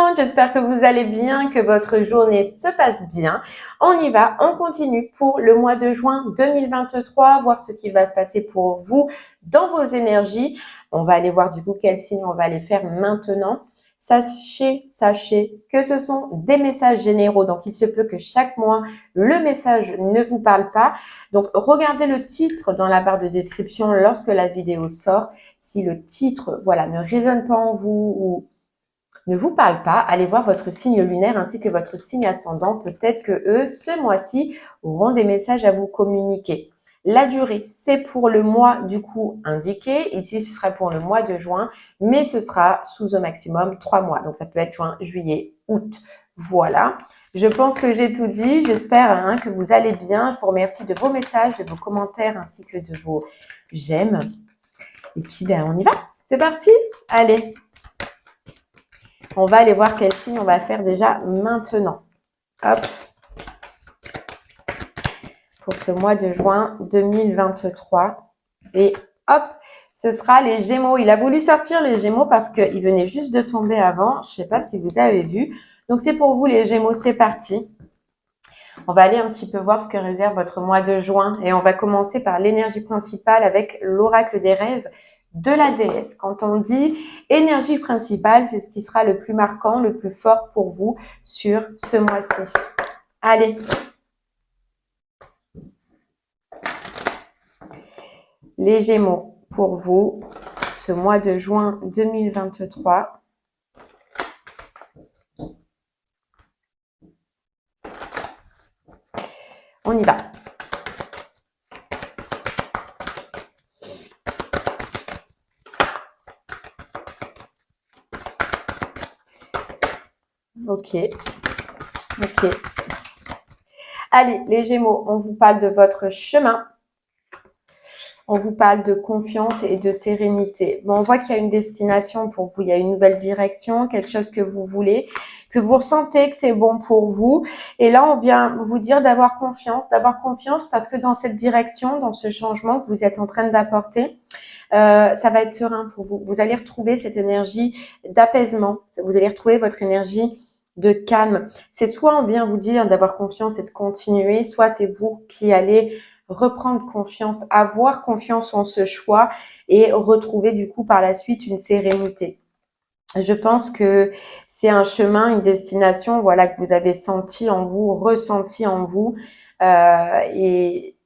monde, j'espère que vous allez bien, que votre journée se passe bien. On y va, on continue pour le mois de juin 2023, voir ce qui va se passer pour vous dans vos énergies. On va aller voir du coup quels signes on va aller faire maintenant. Sachez que ce sont des messages généraux, donc il se peut que chaque mois, le message ne vous parle pas. Donc, regardez le titre dans la barre de description lorsque la vidéo sort. Si le titre, voilà, ne résonne pas en vous ou ne vous parle pas, allez voir votre signe lunaire ainsi que votre signe ascendant. Peut-être que eux, ce mois-ci, auront des messages à vous communiquer. La durée, c'est pour le mois du coup indiqué. Ici, ce sera pour le mois de juin, mais ce sera sous au maximum 3 mois. Donc, ça peut être juin, juillet, août. Voilà. Je pense que j'ai tout dit. J'espère que vous allez bien. Je vous remercie de vos messages, de vos commentaires ainsi que de vos j'aime. Et puis, on y va. C'est parti. Allez. On va aller voir quel signe on va faire déjà maintenant. Hop. Pour ce mois de juin 2023. Et hop, ce sera les Gémeaux. Il a voulu sortir les Gémeaux parce qu'il venait juste de tomber avant. Je ne sais pas si vous avez vu. Donc, c'est pour vous les Gémeaux. C'est parti. On va aller un petit peu voir ce que réserve votre mois de juin. Et on va commencer par l'énergie principale avec l'oracle des rêves de la déesse. Quand on dit énergie principale, c'est ce qui sera le plus marquant, le plus fort pour vous sur ce mois-ci. Allez. Les Gémeaux, pour vous, ce mois de juin 2023. On y va. Ok. Allez, les Gémeaux, on vous parle de votre chemin. On vous parle de confiance et de sérénité. Bon, on voit qu'il y a une destination pour vous, il y a une nouvelle direction, quelque chose que vous voulez, que vous ressentez que c'est bon pour vous. Et là, on vient vous dire d'avoir confiance parce que dans cette direction, dans ce changement que vous êtes en train d'apporter, ça va être serein pour vous. Vous allez retrouver cette énergie d'apaisement. Vous allez retrouver votre énergie de calme. C'est soit on vient vous dire d'avoir confiance et de continuer, soit c'est vous qui allez reprendre confiance, avoir confiance en ce choix et retrouver du coup par la suite une sérénité. Je pense que c'est un chemin, une destination, voilà, que vous avez senti en vous, ressenti en vous, et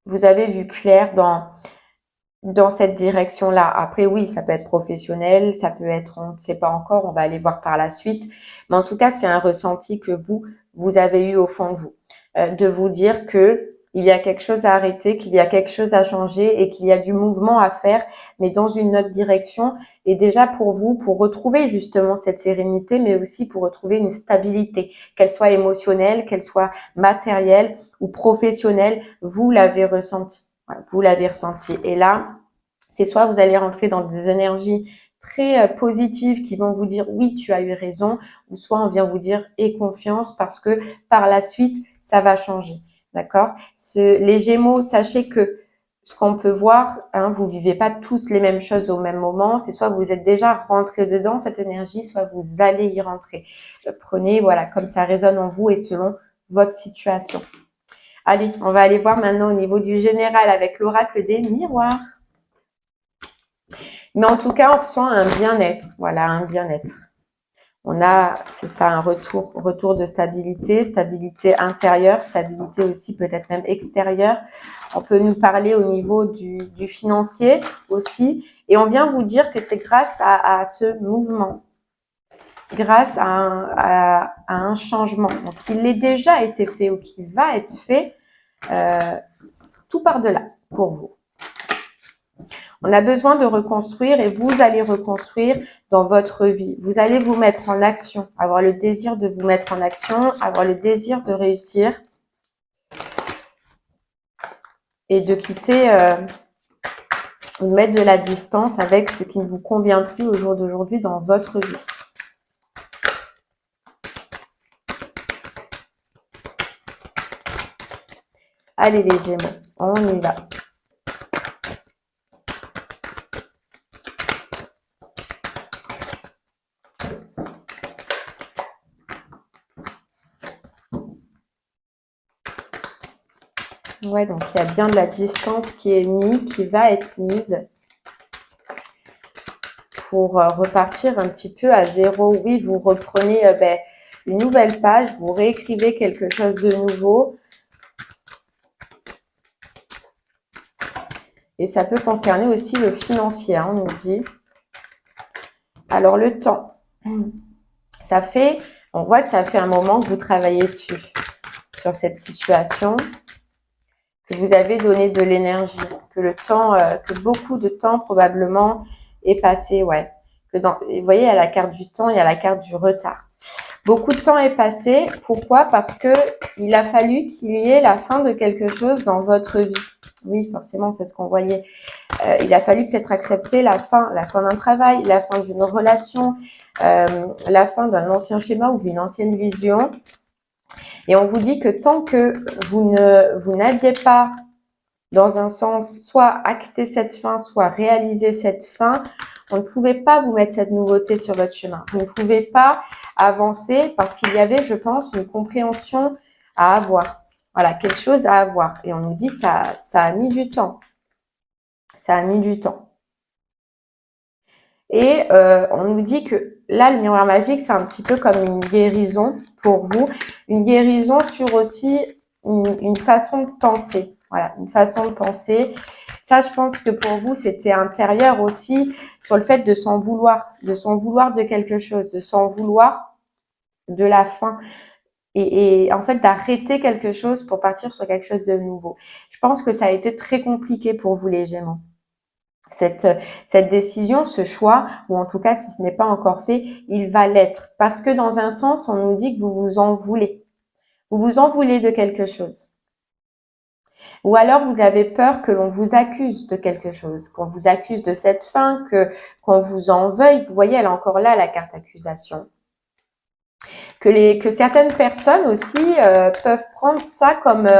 vous avez vu clair dans cette direction-là. Après, oui, ça peut être professionnel, ça peut être, on ne sait pas encore, on va aller voir par la suite. Mais en tout cas, c'est un ressenti que vous avez eu au fond de vous, de vous dire que il y a quelque chose à arrêter, qu'il y a quelque chose à changer et qu'il y a du mouvement à faire, mais dans une autre direction. Et déjà pour vous, pour retrouver justement cette sérénité, mais aussi pour retrouver une stabilité, qu'elle soit émotionnelle, qu'elle soit matérielle ou professionnelle, vous l'avez ressenti. Vous l'avez ressenti. Et là, c'est soit vous allez rentrer dans des énergies très positives qui vont vous dire oui, tu as eu raison, ou soit on vient vous dire aie confiance parce que par la suite, ça va changer. D'accord? Les Gémeaux, sachez que ce qu'on peut voir, vous vivez pas tous les mêmes choses au même moment. C'est soit vous êtes déjà rentré dedans cette énergie, soit vous allez y rentrer. Prenez, voilà, comme ça résonne en vous et selon votre situation. Allez, on va aller voir maintenant au niveau du général avec l'oracle des miroirs. Mais en tout cas, on ressent un bien-être. Voilà, un bien-être. On a, c'est ça, un retour de stabilité, stabilité intérieure, stabilité aussi peut-être même extérieure. On peut nous parler au niveau du financier aussi. Et on vient vous dire que c'est grâce à ce mouvement, grâce à un changement. Donc, il est déjà été fait ou qui va être fait, tout par de là pour vous. On a besoin de reconstruire et vous allez reconstruire dans votre vie. Vous allez vous mettre en action, avoir le désir de vous mettre en action, avoir le désir de réussir et de quitter, ou de mettre de la distance avec ce qui ne vous convient plus au jour d'aujourd'hui dans votre vie. Allez les Gémeaux, on y va. Ouais, donc il y a bien de la distance qui est mise, qui va être mise pour repartir un petit peu à zéro. Oui, vous reprenez une nouvelle page, vous réécrivez quelque chose de nouveau. Et ça peut concerner aussi le financier, hein, on nous dit. Alors, le temps. On voit que ça fait un moment que vous travaillez dessus, sur cette situation, que vous avez donné de l'énergie, que le temps, que beaucoup de temps probablement est passé, ouais. Vous voyez, il y a la carte du temps, il y a la carte du retard. Beaucoup de temps est passé. Pourquoi? Parce que il a fallu qu'il y ait la fin de quelque chose dans votre vie. Oui, forcément, c'est ce qu'on voyait. Il a fallu peut-être accepter la fin d'un travail, la fin d'une relation, la fin d'un ancien schéma ou d'une ancienne vision. Et on vous dit que tant que vous n'aviez pas, dans un sens, soit acté cette fin, soit réalisé cette fin, on ne pouvait pas vous mettre cette nouveauté sur votre chemin. Vous ne pouvez pas avancer parce qu'il y avait, je pense, une compréhension à avoir. Voilà, quelque chose à avoir. Et on nous dit ça a mis du temps. Ça a mis du temps. Et on nous dit que là, le miroir magique, c'est un petit peu comme une guérison pour vous. Une guérison sur aussi une façon de penser. Voilà, une façon de penser. Ça, je pense que pour vous, c'était intérieur aussi sur le fait de s'en vouloir de quelque chose, de s'en vouloir de la fin. Et en fait, d'arrêter quelque chose pour partir sur quelque chose de nouveau. Je pense que ça a été très compliqué pour vous, les Gémeaux. Cette décision, ce choix, ou en tout cas, si ce n'est pas encore fait, il va l'être. Parce que dans un sens, on nous dit que vous vous en voulez. Vous vous en voulez de quelque chose. Ou alors, vous avez peur que l'on vous accuse de quelque chose, qu'on vous accuse de cette fin, qu'on vous en veuille. Vous voyez, elle est encore là, la carte accusation. Que certaines personnes aussi peuvent prendre ça comme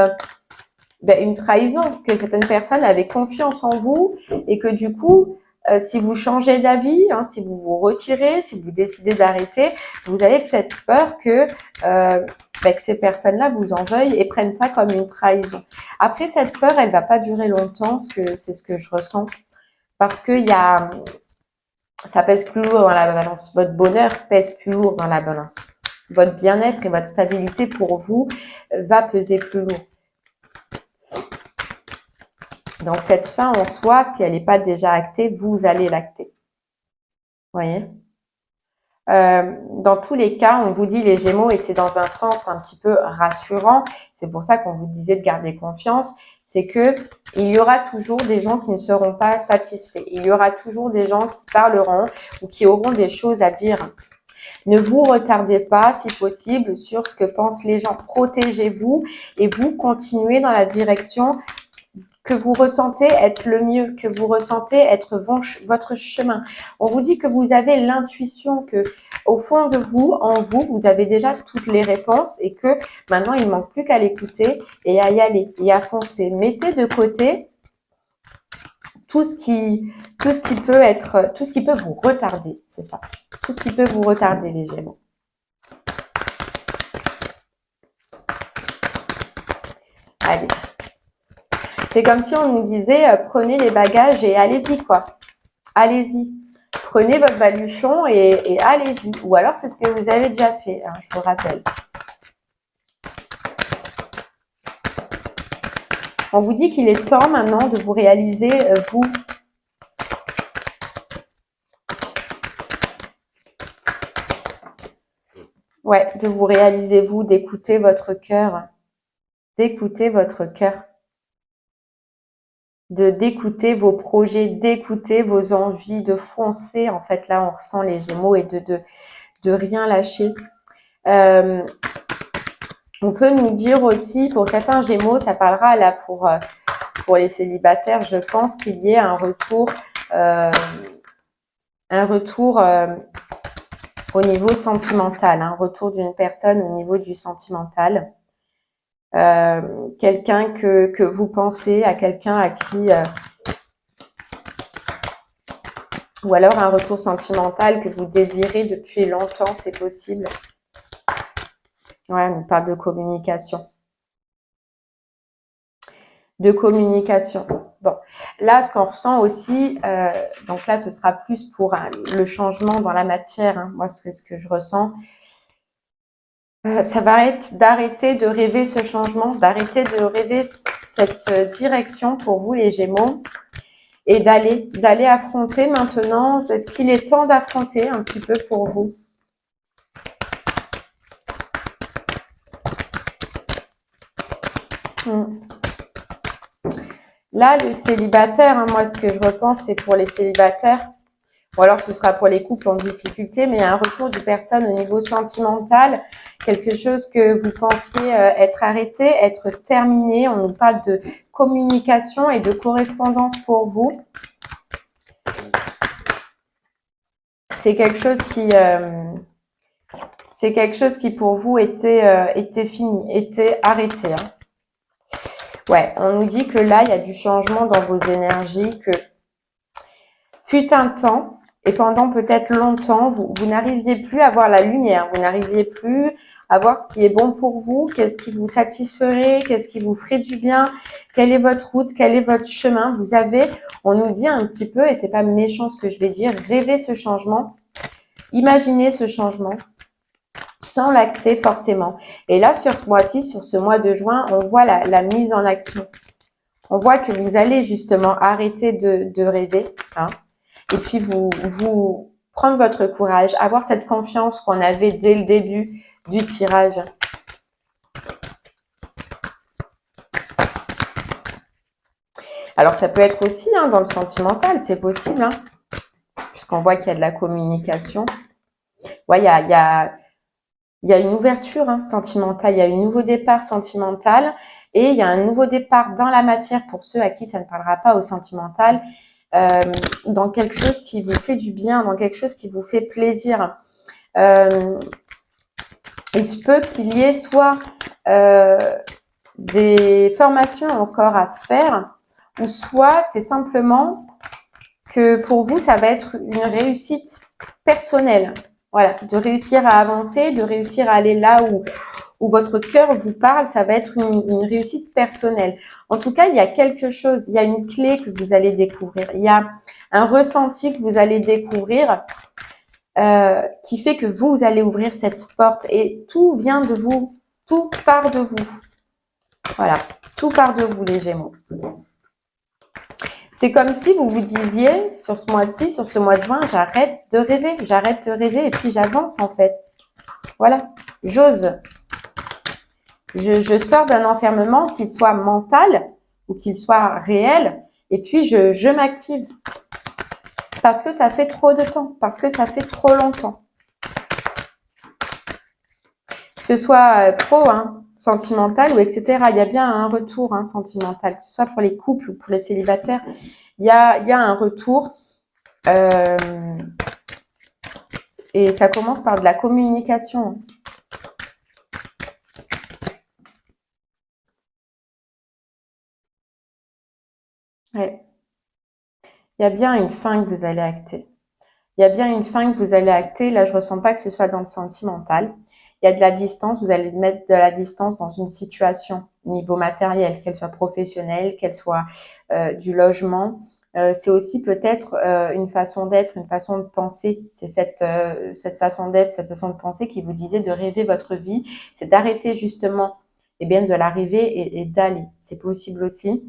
une trahison, que certaines personnes avaient confiance en vous et que du coup, si vous changez d'avis, hein, si vous vous retirez, si vous décidez d'arrêter, vous avez peut-être peur que ces personnes-là vous en veuillent et prennent ça comme une trahison. Après, cette peur, elle va pas durer longtemps, c'est ce que je ressens, parce que ça pèse plus lourd dans la balance. Votre bonheur pèse plus lourd dans la balance. Votre bien-être et votre stabilité pour vous va peser plus lourd. Donc, cette fin en soi, si elle n'est pas déjà actée, vous allez l'acter. Vous voyez? Dans tous les cas, on vous dit les Gémeaux, et c'est dans un sens un petit peu rassurant, c'est pour ça qu'on vous disait de garder confiance, c'est que il y aura toujours des gens qui ne seront pas satisfaits. Il y aura toujours des gens qui parleront ou qui auront des choses à dire. Ne vous retardez pas, si possible, sur ce que pensent les gens. Protégez-vous et vous continuez dans la direction que vous ressentez être le mieux, que vous ressentez être votre chemin. On vous dit que vous avez l'intuition que au fond de vous, en vous, vous avez déjà toutes les réponses et que maintenant, il ne manque plus qu'à l'écouter et à y aller et à foncer. Mettez de côté tout ce qui peut vous retarder, c'est ça. Tout ce qui peut vous retarder, les Gémeaux. Allez. C'est comme si on nous disait, prenez les bagages et allez-y, quoi. Allez-y. Prenez votre baluchon et allez-y. Ou alors, c'est ce que vous avez déjà fait, hein, je vous rappelle. On vous dit qu'il est temps maintenant de vous réaliser, vous. Ouais, de vous réaliser, vous, d'écouter votre cœur. D'écouter votre cœur. D'écouter vos projets, d'écouter vos envies, de foncer. En fait, là, on ressent les Gémeaux et de rien lâcher. On peut nous dire aussi, pour certains Gémeaux, ça parlera là pour les célibataires, je pense qu'il y ait un retour au niveau sentimental, un retour d'une personne au niveau du sentimental. Quelqu'un que vous pensez, à quelqu'un à qui... ou alors un retour sentimental que vous désirez depuis longtemps, c'est possible. Ouais, on parle de communication. de communication. Bon, là, ce qu'on ressent aussi, donc là, ce sera plus pour le changement dans la matière, hein, moi, ce que je ressens, ça va être d'arrêter de rêver ce changement, d'arrêter de rêver cette direction pour vous, les Gémeaux, et d'aller affronter maintenant, parce qu'il est temps d'affronter un petit peu pour vous. Là, les célibataires, hein, moi, ce que je repense, c'est pour les célibataires, ou alors ce sera pour les couples en difficulté, mais il y a un retour du personne au niveau sentimental, quelque chose que vous pensiez être arrêté, être terminé. On nous parle de communication et de correspondance pour vous. C'est quelque chose qui pour vous était fini, était arrêté. Hein. Ouais, on nous dit que là, il y a du changement dans vos énergies, que fut un temps, et pendant peut-être longtemps, vous n'arriviez plus à voir la lumière, vous n'arriviez plus à voir ce qui est bon pour vous, qu'est-ce qui vous satisferait, qu'est-ce qui vous ferait du bien, quelle est votre route, quel est votre chemin. Vous avez, on nous dit un petit peu, et c'est pas méchant ce que je vais dire, rêvez ce changement, imaginez ce changement, sans l'acter forcément. Et là, sur ce mois-ci, sur ce mois de juin, on voit la mise en action. On voit que vous allez justement arrêter de rêver, hein. Et puis vous prendre votre courage, avoir cette confiance qu'on avait dès le début du tirage. Alors ça peut être aussi hein, dans le sentimental, c'est possible, hein, puisqu'on voit qu'il y a de la communication. Ouais, il y a une ouverture hein, sentimentale, il y a un nouveau départ sentimental et il y a un nouveau départ dans la matière pour ceux à qui ça ne parlera pas au sentimental. Dans quelque chose qui vous fait du bien, dans quelque chose qui vous fait plaisir. Il se peut qu'il y ait soit des formations encore à faire, ou soit c'est simplement que pour vous, ça va être une réussite personnelle. Voilà, de réussir à avancer, de réussir à aller là où votre cœur vous parle, ça va être une réussite personnelle. En tout cas, il y a quelque chose, il y a une clé que vous allez découvrir, il y a un ressenti que vous allez découvrir qui fait que vous allez ouvrir cette porte et tout vient de vous, tout part de vous. Voilà, tout part de vous les Gémeaux. C'est comme si vous vous disiez sur ce mois-ci, sur ce mois de juin, j'arrête de rêver et puis j'avance en fait. Voilà, j'ose. Je sors d'un enfermement, qu'il soit mental ou qu'il soit réel, et puis je m'active. Parce que ça fait trop de temps, parce que ça fait trop longtemps. Que ce soit pro, hein, sentimental ou etc. Il y a bien un retour hein, sentimental, que ce soit pour les couples ou pour les célibataires. Il y a un retour et ça commence par de la communication. Ouais. Il y a bien une fin que vous allez acter. Il y a bien une fin que vous allez acter. Là, je ressens pas que ce soit dans le sentimental. Il y a de la distance. Vous allez mettre de la distance dans une situation niveau matériel, qu'elle soit professionnelle, qu'elle soit du logement. C'est aussi peut-être une façon d'être, une façon de penser. C'est cette façon d'être, cette façon de penser qui vous disait de rêver votre vie. C'est d'arrêter justement de la rêver et d'aller. C'est possible aussi.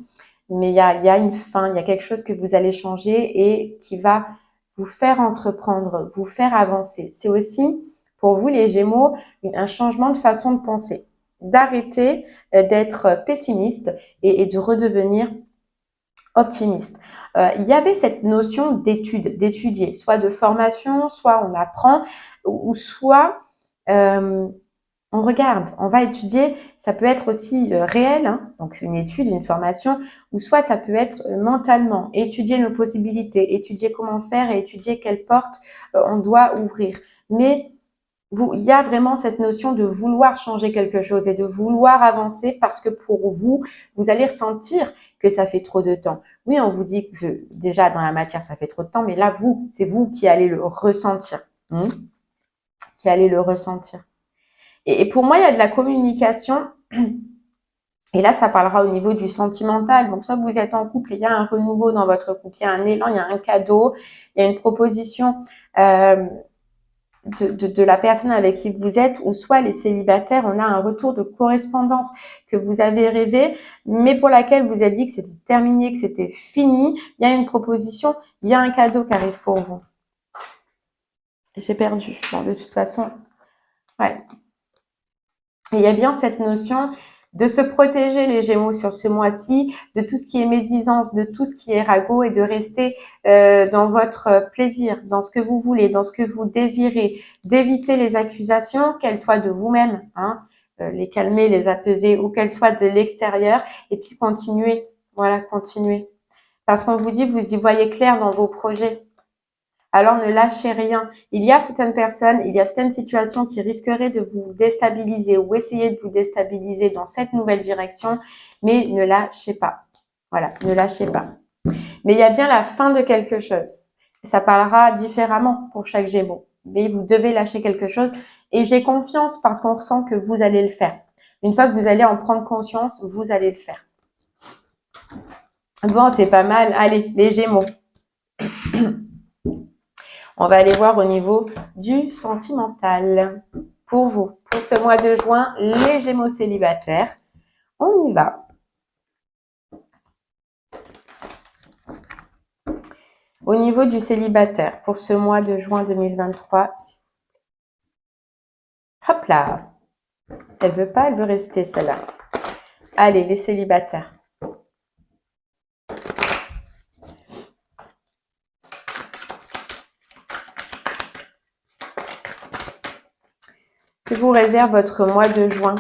Mais il y a une fin, il y a quelque chose que vous allez changer et qui va vous faire entreprendre, vous faire avancer. C'est aussi, pour vous les Gémeaux, un changement de façon de penser. D'arrêter d'être pessimiste et de redevenir optimiste. Il y avait cette notion d'étude, d'étudier, soit de formation, soit on apprend, ou soit on regarde, on va étudier, ça peut être aussi réel, hein, donc une étude, une formation, ou soit ça peut être mentalement, étudier nos possibilités, étudier comment faire et étudier quelle porte on doit ouvrir. Mais il y a vraiment cette notion de vouloir changer quelque chose et de vouloir avancer parce que pour vous, vous allez ressentir que ça fait trop de temps. Oui, on vous dit que déjà dans la matière, ça fait trop de temps, mais là, c'est vous qui allez le ressentir. Qui allez le ressentir. Et pour moi, il y a de la communication Et là, ça parlera au niveau du sentimental. Donc, soit vous êtes en couple et il y a un renouveau dans votre couple, il y a un élan, il y a un cadeau, il y a une proposition de la personne avec qui vous êtes, ou soit les célibataires, on a un retour de correspondance que vous avez rêvé, mais pour laquelle vous êtes dit que c'était terminé, que c'était fini. Il y a une proposition, il y a un cadeau qui arrive pour vous. J'ai perdu. Bon, de toute façon, ouais. Et il y a bien cette notion de se protéger les Gémeaux sur ce mois-ci, de tout ce qui est médisance, de tout ce qui est ragot, et de rester dans votre plaisir, dans ce que vous voulez, dans ce que vous désirez, d'éviter les accusations, qu'elles soient de vous-même, hein, les calmer, les apaiser, ou qu'elles soient de l'extérieur, et puis continuer, voilà, continuer. Parce qu'on vous dit, vous y voyez clair dans vos projets. Alors ne lâchez rien. Il y a certaines personnes, il y a certaines situations qui risqueraient de vous déstabiliser ou essayer de vous déstabiliser dans cette nouvelle direction, mais ne lâchez pas. Voilà, ne lâchez pas. Mais il y a bien la fin de quelque chose. Ça parlera différemment pour chaque Gémeaux, mais vous devez lâcher quelque chose, et j'ai confiance parce qu'on ressent que vous allez le faire. Une fois que vous allez en prendre conscience, vous allez le faire. Bon, c'est pas mal. Allez, les Gémeaux. On va aller voir au niveau du sentimental. Pour vous, pour ce mois de juin, les Gémeaux célibataires, on y va. Au niveau du célibataire, pour ce mois de juin 2023, hop là, elle veut pas, elle veut rester celle-là. Allez, les célibataires. Que vous réserve votre mois de juin?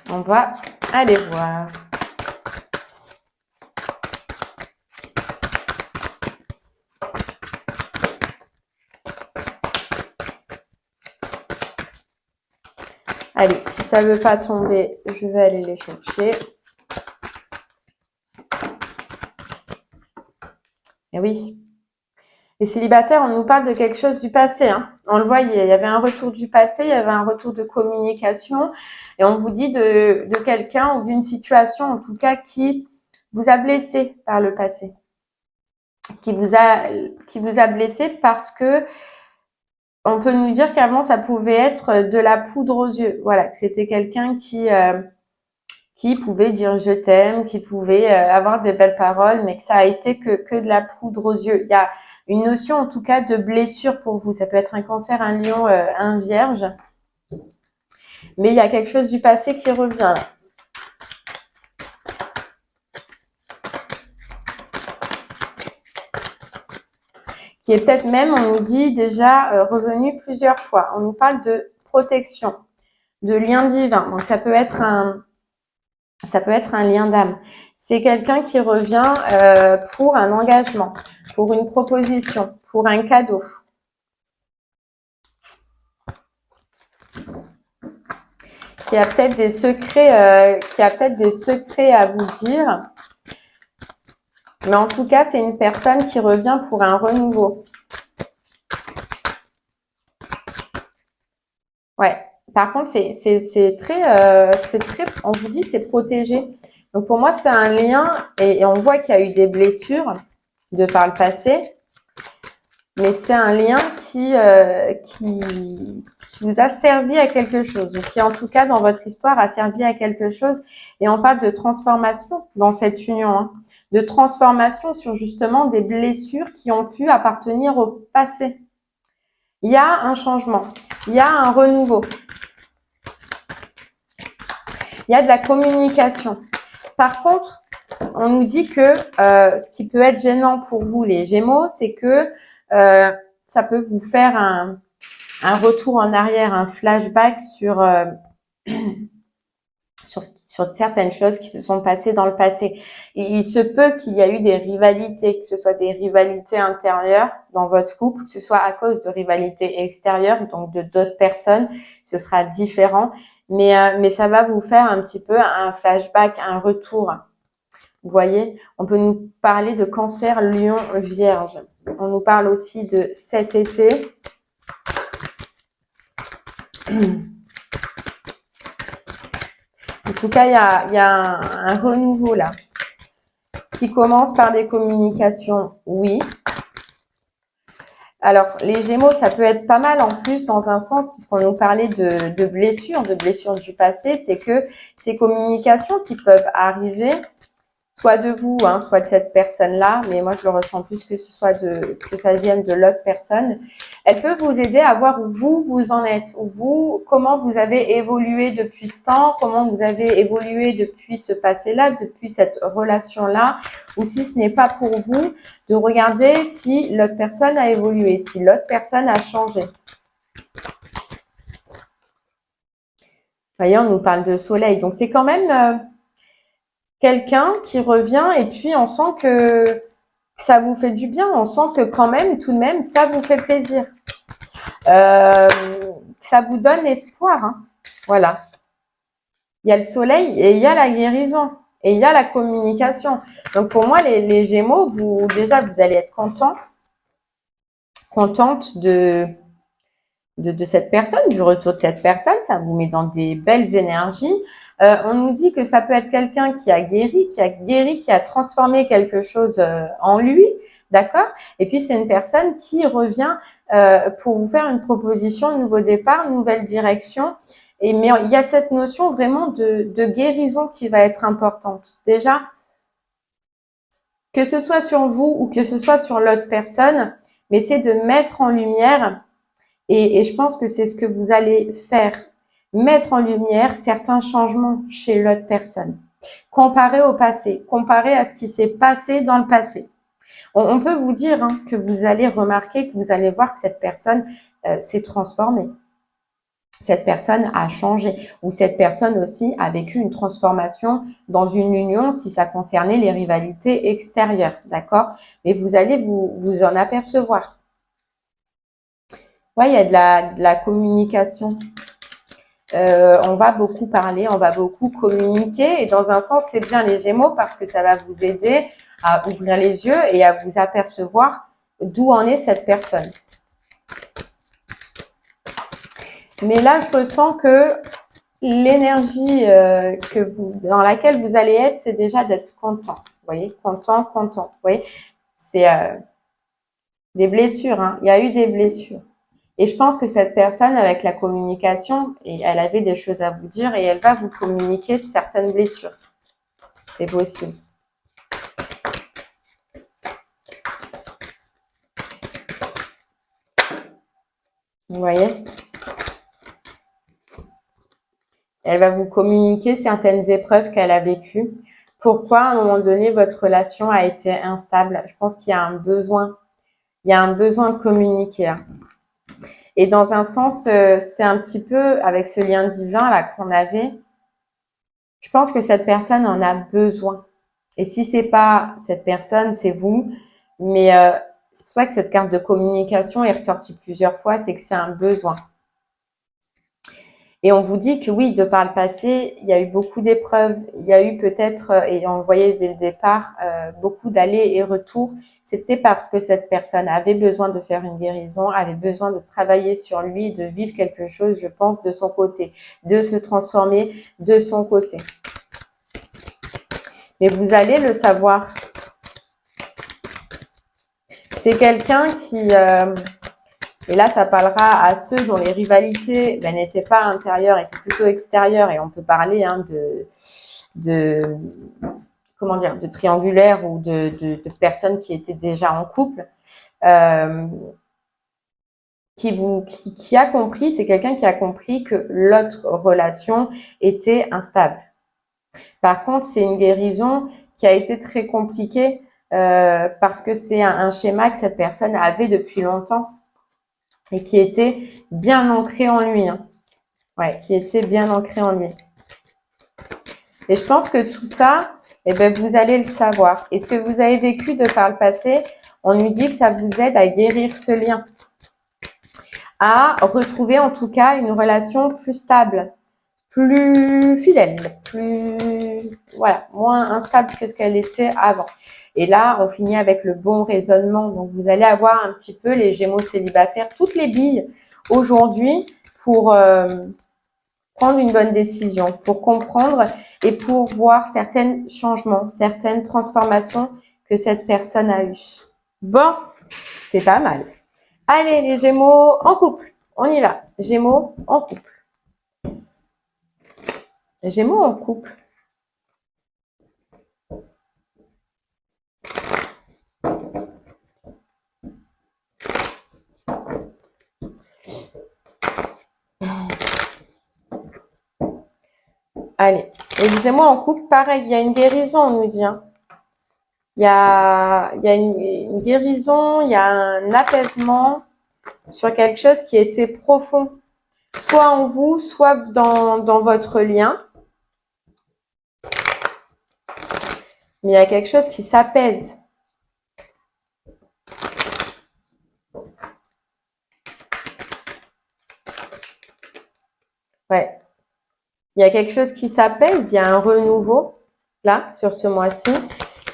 On va aller voir. Allez, si ça ne veut pas tomber, je vais aller les chercher. Et oui. Les célibataires, on nous parle de quelque chose du passé, hein. On le voyait, il y avait un retour du passé, il y avait un retour de communication, et on vous dit de quelqu'un ou d'une situation, en tout cas, qui vous a blessé par le passé, qui vous a blessé parce que on peut nous dire qu'avant ça pouvait être de la poudre aux yeux, voilà, que c'était quelqu'un qui pouvait dire je t'aime, qui pouvait avoir des belles paroles, mais que ça a été que de la poudre aux yeux. Il y a une notion en tout cas de blessure pour vous. Ça peut être un cancer, un lion, un vierge. Mais il y a quelque chose du passé qui revient là. Qui est peut-être même, on nous dit déjà, revenu plusieurs fois. On nous parle de protection, de lien divin. Donc ça peut être un lien d'âme. C'est quelqu'un qui revient pour un engagement, pour une proposition, pour un cadeau. Qui a peut-être des secrets, à vous dire. Mais en tout cas, c'est une personne qui revient pour un renouveau. Ouais. Par contre, c'est très, on vous dit, c'est protégé. Donc pour moi, c'est un lien, et on voit qu'il y a eu des blessures de par le passé, mais c'est un lien qui vous a servi à quelque chose, ou qui en tout cas dans votre histoire a servi à quelque chose. Et on parle de transformation dans cette union, hein, de transformation sur justement des blessures qui ont pu appartenir au passé. Il y a un changement, il y a un renouveau. Il y a de la communication. Par contre, on nous dit que ce qui peut être gênant pour vous, les Gémeaux, c'est que ça peut vous faire un retour en arrière, un flashback sur certaines choses qui se sont passées dans le passé. Et il se peut qu'il y a eu des rivalités, que ce soit des rivalités intérieures dans votre couple, que ce soit à cause de rivalités extérieures, donc de d'autres personnes, ce sera différent. Mais ça va vous faire un petit peu un flashback, un retour Vous voyez, on peut nous parler de Cancer, Lion, Vierge. On nous parle aussi de cet été. En tout cas, il y a un renouveau là qui commence par des communications, oui. Alors, les Gémeaux, ça peut être pas mal en plus dans un sens, puisqu'on nous parlait de blessures du passé, c'est que ces communications qui peuvent arriver, soit de vous, hein, soit de cette personne-là, mais moi je le ressens plus que que ça vienne de l'autre personne. Elle peut vous aider à voir où vous en êtes, comment vous avez évolué depuis ce temps, comment vous avez évolué depuis ce passé-là, depuis cette relation-là, ou si ce n'est pas pour vous, de regarder si l'autre personne a évolué, si l'autre personne a changé. Vous voyez, on nous parle de soleil, donc c'est quand même quelqu'un qui revient et puis on sent que ça vous fait du bien, on sent que quand même, tout de même, ça vous fait plaisir. Ça vous donne espoir, hein. Voilà. Il y a le soleil et il y a la guérison et il y a la communication. Donc pour moi, les Gémeaux, déjà, vous allez être contente de cette personne, du retour de cette personne. Ça vous met dans des belles énergies. On nous dit que ça peut être quelqu'un qui a guéri, qui a transformé quelque chose en lui, d'accord? Et puis c'est une personne qui revient pour vous faire une proposition, un nouveau départ, une nouvelle direction. Mais il y a cette notion vraiment de guérison qui va être importante. Déjà, que ce soit sur vous ou que ce soit sur l'autre personne, mais c'est de mettre en lumière, et je pense que c'est ce que vous allez faire, mettre en lumière certains changements chez l'autre personne, comparé au passé, comparé à ce qui s'est passé dans le passé. On peut vous dire hein, que vous allez remarquer, que vous allez voir que cette personne s'est transformée. Cette personne a changé, ou cette personne aussi a vécu une transformation dans une union si ça concernait les rivalités extérieures, d'accord? Mais vous allez vous en apercevoir. Ouais, il y a de la communication. On va beaucoup parler, on va beaucoup communiquer, et dans un sens, c'est bien les Gémeaux parce que ça va vous aider à ouvrir les yeux et à vous apercevoir d'où en est cette personne. Mais là, je ressens que l'énergie dans laquelle vous allez être, c'est déjà d'être content. Vous voyez, content, contente. Vous voyez, c'est des blessures. Hein. Il y a eu des blessures. Et je pense que cette personne, avec la communication, et elle avait des choses à vous dire et elle va vous communiquer certaines blessures. C'est possible. Vous voyez ? Elle va vous communiquer certaines épreuves qu'elle a vécues. Pourquoi, à un moment donné, votre relation a été instable? Je pense qu'il y a un besoin. Il y a un besoin de communiquer. Et dans un sens, c'est un petit peu avec ce lien divin là qu'on avait. Je pense que cette personne en a besoin. Et si c'est pas cette personne, c'est vous. Mais c'est pour ça que cette carte de communication est ressortie plusieurs fois, c'est que c'est un besoin. Et on vous dit que oui, de par le passé, il y a eu beaucoup d'épreuves, il y a eu peut-être, et on le voyait dès le départ, beaucoup d'allers et retours. C'était parce que cette personne avait besoin de faire une guérison, avait besoin de travailler sur lui, de vivre quelque chose, je pense, de son côté, de se transformer de son côté. Mais vous allez le savoir. C'est quelqu'un qui... et là, ça parlera à ceux dont les rivalités n'étaient pas intérieures, étaient plutôt extérieures. Et on peut parler hein, comment dire, de triangulaire ou de personnes qui étaient déjà en couple. Qui a compris, c'est quelqu'un qui a compris que l'autre relation était instable. Par contre, c'est une guérison qui a été très compliquée parce que c'est un schéma que cette personne avait depuis longtemps. Et qui était bien ancré en lui. Hein. Ouais, qui était bien ancré en lui. Et je pense que tout ça, eh ben, vous allez le savoir. Et ce que vous avez vécu de par le passé, on nous dit que ça vous aide à guérir ce lien. À retrouver en tout cas une relation plus stable, plus fidèle, voilà, moins instable que ce qu'elle était avant. Et là, on finit avec le bon raisonnement. Donc, vous allez avoir un petit peu les Gémeaux célibataires, toutes les billes aujourd'hui pour prendre une bonne décision, pour comprendre et pour voir certains changements, certaines transformations que cette personne a eues. Bon, c'est pas mal. Allez, les Gémeaux en couple. On y va. Gémeaux en couple. Gémeaux en couple. Allez, et les Gémeaux en couple, pareil, il y a une guérison, on nous dit. Hein. Il y a une guérison, il y a un apaisement sur quelque chose qui était profond, soit en vous, soit dans votre lien. Mais il y a quelque chose qui s'apaise. Ouais. Il y a quelque chose qui s'apaise, il y a un renouveau, là, sur ce mois-ci.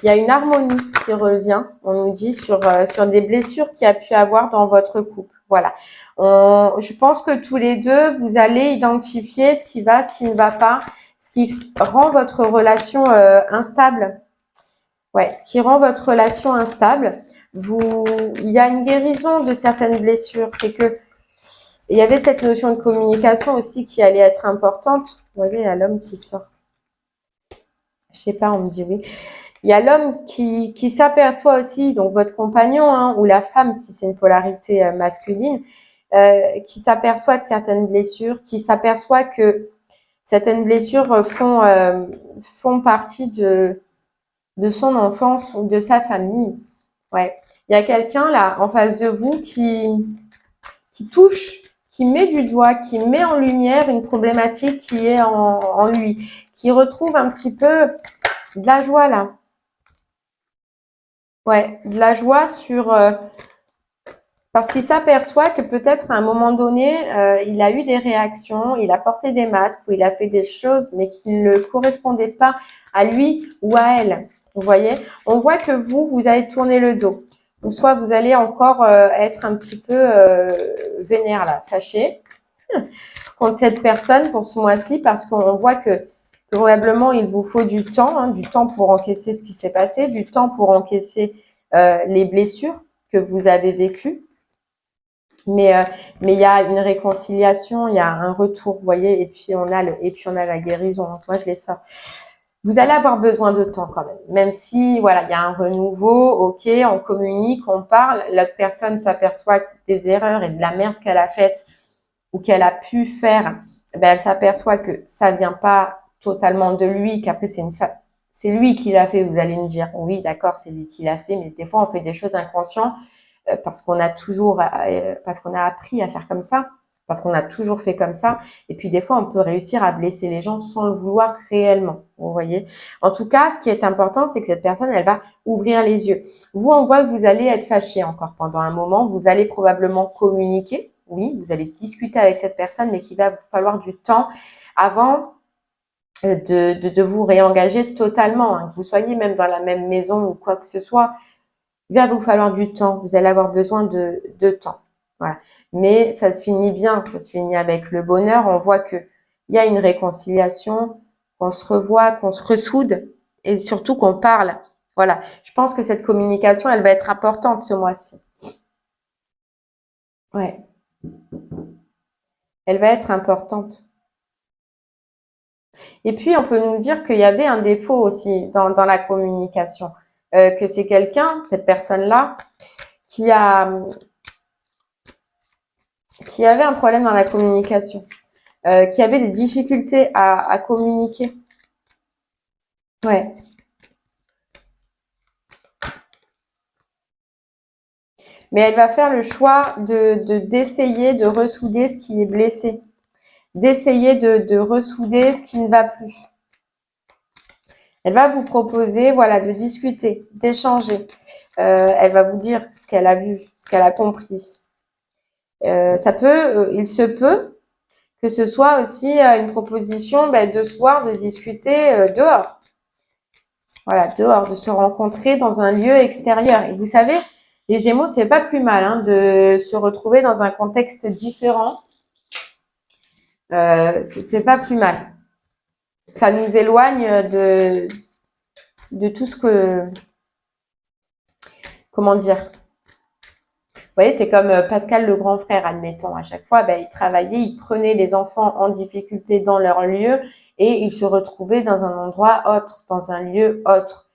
Il y a une harmonie qui revient, on nous dit, sur des blessures qu'il y a pu avoir dans votre couple. Voilà. Je pense que tous les deux, vous allez identifier ce qui va, ce qui ne va pas, ce qui rend votre relation instable. Ouais, ce qui rend votre relation instable. Il y a une guérison de certaines blessures. C'est que il y avait cette notion de communication aussi qui allait être importante. Vous voyez, il y a l'homme qui sort. Je sais pas, on me dit oui. Il y a l'homme qui s'aperçoit aussi, donc votre compagnon hein, ou la femme, si c'est une polarité masculine, qui s'aperçoit de certaines blessures, qui s'aperçoit que certaines blessures font partie de son enfance ou de sa famille. Ouais. Il y a quelqu'un là en face de vous qui touche, qui met du doigt, qui met en lumière une problématique qui est en lui, qui retrouve un petit peu de la joie là. Ouais, de la joie sur parce qu'il s'aperçoit que peut-être à un moment donné, il a eu des réactions, il a porté des masques ou il a fait des choses, mais qui ne correspondaient pas à lui ou à elle. Vous voyez, on voit que vous allez tourner le dos. Ou soit vous allez encore être un petit peu vénère là, fâché contre cette personne pour ce mois-ci parce qu'on voit que probablement il vous faut du temps pour encaisser ce qui s'est passé, du temps pour encaisser les blessures que vous avez vécues. Mais il y a une réconciliation, il y a un retour, vous voyez, et puis on a la guérison. Donc moi je les sors. Vous allez avoir besoin de temps quand même si voilà, il y a un renouveau, ok, on communique, on parle, l'autre personne s'aperçoit des erreurs et de la merde qu'elle a faite ou qu'elle a pu faire, elle s'aperçoit que ça vient pas totalement de lui, qu'après c'est lui qui l'a fait. Vous allez me dire oui, d'accord, c'est lui qui l'a fait, mais des fois on fait des choses inconscientes parce qu'on a appris à faire comme ça, parce qu'on a toujours fait comme ça. Et puis des fois, on peut réussir à blesser les gens sans le vouloir réellement. Vous voyez. En tout cas, ce qui est important, c'est que cette personne, elle va ouvrir les yeux. Vous, on voit que vous allez être fâché encore pendant un moment. Vous allez probablement communiquer. Oui, vous allez discuter avec cette personne, mais qu'il va vous falloir du temps avant de vous réengager totalement. Hein. Que vous soyez même dans la même maison ou quoi que ce soit. Il va vous falloir du temps, vous allez avoir besoin de temps. Voilà. Mais ça se finit bien, ça se finit avec le bonheur. On voit qu'il y a une réconciliation, qu'on se revoit, qu'on se ressoude et surtout qu'on parle. Voilà. Je pense que cette communication, elle va être importante ce mois-ci. Ouais. Elle va être importante. Et puis, on peut nous dire qu'il y avait un défaut aussi dans la communication. Que c'est quelqu'un, cette personne-là, qui avait un problème dans la communication, qui avait des difficultés à communiquer. Ouais. Mais elle va faire le choix d'essayer de ressouder ce qui est blessé, d'essayer de ressouder ce qui ne va plus. Elle va vous proposer, voilà, de discuter, d'échanger. Elle va vous dire ce qu'elle a vu, ce qu'elle a compris. Il se peut Que ce soit aussi une proposition de se voir, de discuter dehors. Voilà, dehors, de se rencontrer dans un lieu extérieur. Et vous savez, les Gémeaux, c'est pas plus mal hein, de se retrouver dans un contexte différent. C'est pas plus mal. Ça nous éloigne de tout ce que... Comment dire? Vous voyez, c'est comme Pascal le grand frère, admettons. À chaque fois, il travaillait, il prenait les enfants en difficulté dans leur lieu et il se retrouvait dans un endroit autre, dans un lieu autre,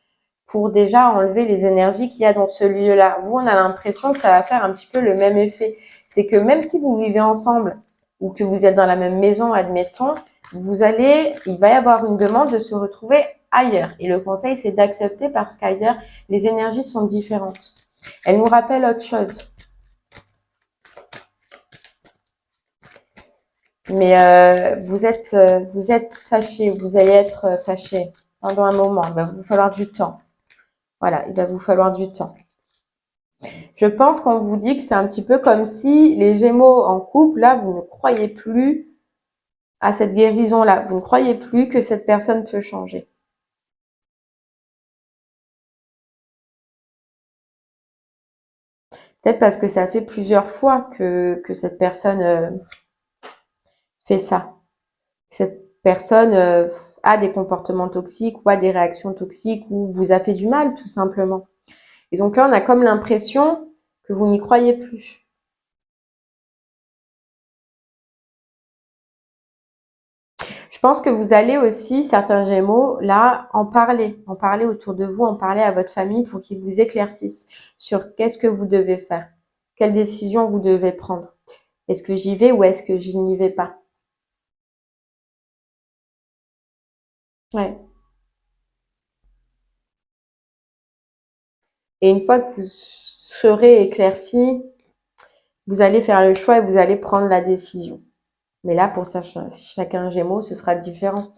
pour déjà enlever les énergies qu'il y a dans ce lieu-là. Vous, on a l'impression que ça va faire un petit peu le même effet. C'est que même si vous vivez ensemble ou que vous êtes dans la même maison, admettons, il va y avoir une demande de se retrouver ailleurs. Et le conseil, c'est d'accepter parce qu'ailleurs, les énergies sont différentes. Elles nous rappellent autre chose. Mais vous êtes fâché, vous allez être fâché pendant un moment. Il va vous falloir du temps. Voilà, il va vous falloir du temps. Je pense qu'on vous dit que c'est un petit peu comme si les Gémeaux en couple, là, vous ne croyez plus à cette guérison-là. Vous ne croyez plus que cette personne peut changer. Peut-être parce que ça fait plusieurs fois que cette personne fait ça. Cette personne a des comportements toxiques ou a des réactions toxiques ou vous a fait du mal, tout simplement. Et donc là, on a comme l'impression que vous n'y croyez plus. Je pense que vous allez aussi, certains Gémeaux, là, en parler autour de vous, en parler à votre famille pour qu'ils vous éclaircissent sur qu'est-ce que vous devez faire, quelle décision vous devez prendre. Est-ce que j'y vais ou est-ce que je n'y vais pas? Ouais. Et une fois que vous serez éclairci, vous allez faire le choix et vous allez prendre la décision. Mais là, pour chacun Gémeaux, ce sera différent.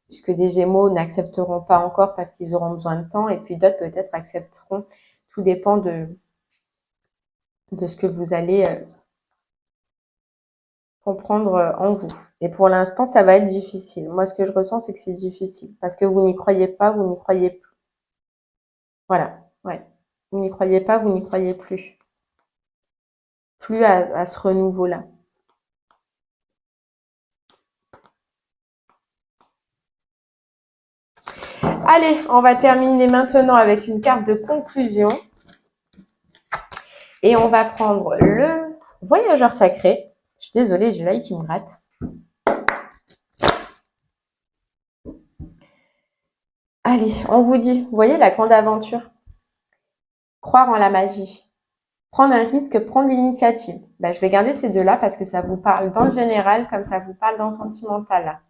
Puisque des Gémeaux n'accepteront pas encore parce qu'ils auront besoin de temps, et puis d'autres peut-être accepteront. Tout dépend de ce que vous allez comprendre en vous. Et pour l'instant, ça va être difficile. Moi, ce que je ressens, c'est que c'est difficile. Parce que vous n'y croyez pas, vous n'y croyez plus. Voilà, ouais. Vous n'y croyez pas, vous n'y croyez plus. Plus à ce renouveau-là. Allez, on va terminer maintenant avec une carte de conclusion. Et on va prendre le voyageur sacré. Je suis désolée, j'ai l'œil qui me gratte. Allez, on vous dit, vous voyez la grande aventure? Croire en la magie. Prendre un risque, prendre l'initiative. Je vais garder ces deux-là parce que ça vous parle dans le général comme ça vous parle dans le sentimental. Là.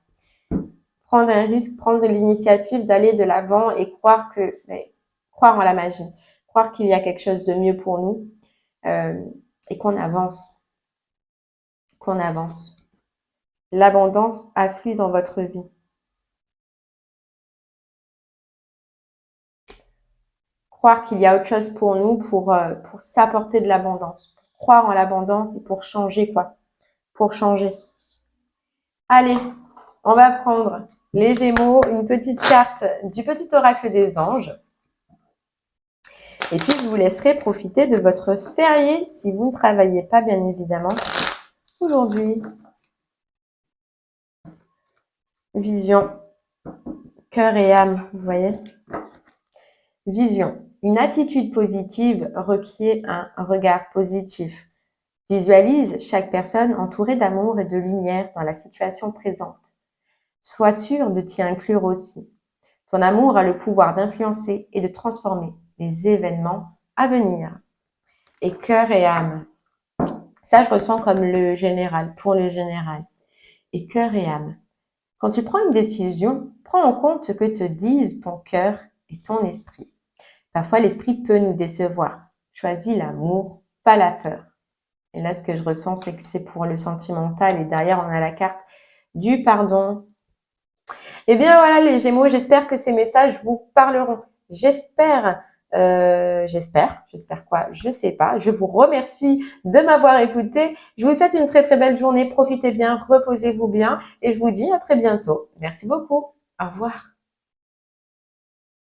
Prendre un risque, prendre l'initiative d'aller de l'avant et croire en la magie. Croire qu'il y a quelque chose de mieux pour nous et qu'on avance. Qu'on avance. L'abondance afflue dans votre vie. Croire qu'il y a autre chose pour nous, pour s'apporter de l'abondance. Croire en l'abondance et pour changer, quoi. Pour changer. Allez, on va prendre les Gémeaux, une petite carte du petit oracle des anges. Et puis, je vous laisserai profiter de votre férié si vous ne travaillez pas, bien évidemment, aujourd'hui. Vision, cœur et âme, vous voyez? Vision. Une attitude positive requiert un regard positif. Visualise chaque personne entourée d'amour et de lumière dans la situation présente. Sois sûr de t'y inclure aussi. Ton amour a le pouvoir d'influencer et de transformer les événements à venir. Et cœur et âme. Ça, je ressens comme le général, pour le général. Et cœur et âme. Quand tu prends une décision, prends en compte ce que te disent ton cœur et ton esprit. Parfois, l'esprit peut nous décevoir. Choisis l'amour, pas la peur. Et là, ce que je ressens, c'est que c'est pour le sentimental. Et derrière, on a la carte du pardon. Eh bien, voilà les Gémeaux, j'espère que ces messages vous parleront. J'espère J'espère quoi? Je sais pas. Je vous remercie de m'avoir écouté. Je vous souhaite une très très belle journée. Profitez bien, reposez-vous bien et je vous dis à très bientôt. Merci beaucoup. Au revoir.